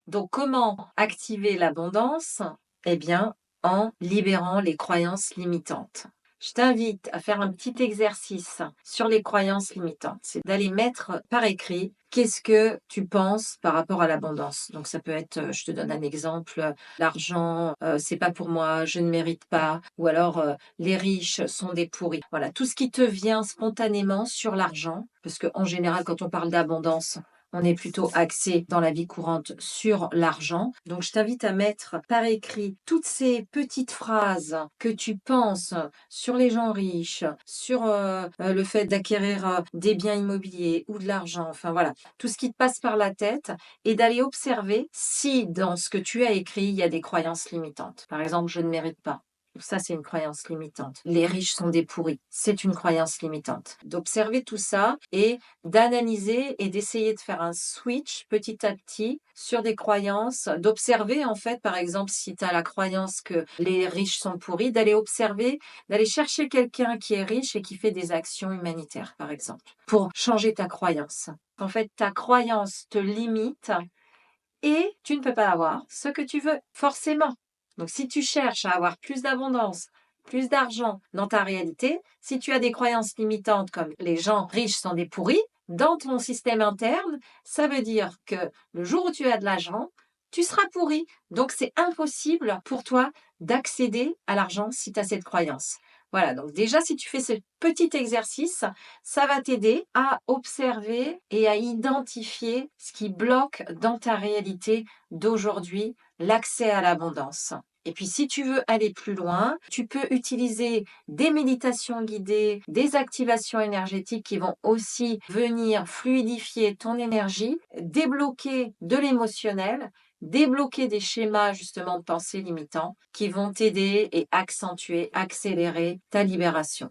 Donc, comment activer l'abondance? Eh bien, en libérant les croyances limitantes. Je t'invite à faire un petit exercice sur les croyances limitantes. C'est d'aller mettre par écrit qu'est-ce que tu penses par rapport à l'abondance. Donc, ça peut être, je te donne un exemple, l'argent, c'est pas pour moi, je ne mérite pas, ou alors les riches sont des pourris. Voilà, tout ce qui te vient spontanément sur l'argent, parce qu'en général, quand on parle d'abondance, on est plutôt axé dans la vie courante sur l'argent. Donc, je t'invite à mettre par écrit toutes ces petites phrases que tu penses sur les gens riches, sur le fait d'acquérir des biens immobiliers ou de l'argent. Enfin voilà, tout ce qui te passe par la tête et d'aller observer si dans ce que tu as écrit, il y a des croyances limitantes. Par exemple, je ne mérite pas. Ça, c'est une croyance limitante. Les riches sont des pourris. C'est une croyance limitante. D'observer tout ça et d'analyser et d'essayer de faire un switch petit à petit sur des croyances, d'observer en fait, par exemple, si tu as la croyance que les riches sont pourris, d'aller observer, d'aller chercher quelqu'un qui est riche et qui fait des actions humanitaires, par exemple, pour changer ta croyance. En fait, ta croyance te limite et tu ne peux pas avoir ce que tu veux, forcément. Donc, si tu cherches à avoir plus d'abondance, plus d'argent dans ta réalité, si tu as des croyances limitantes comme les gens riches sont des pourris, dans ton système interne, ça veut dire que le jour où tu as de l'argent, tu seras pourri. Donc, c'est impossible pour toi d'accéder à l'argent si tu as cette croyance. Voilà, donc déjà, si tu fais ce petit exercice, ça va t'aider à observer et à identifier ce qui bloque dans ta réalité d'aujourd'hui l'accès à l'abondance. Et puis, si tu veux aller plus loin, tu peux utiliser des méditations guidées, des activations énergétiques qui vont aussi venir fluidifier ton énergie, débloquer de l'émotionnel, débloquer des schémas justement de pensée limitants qui vont t'aider et accentuer, accélérer ta libération.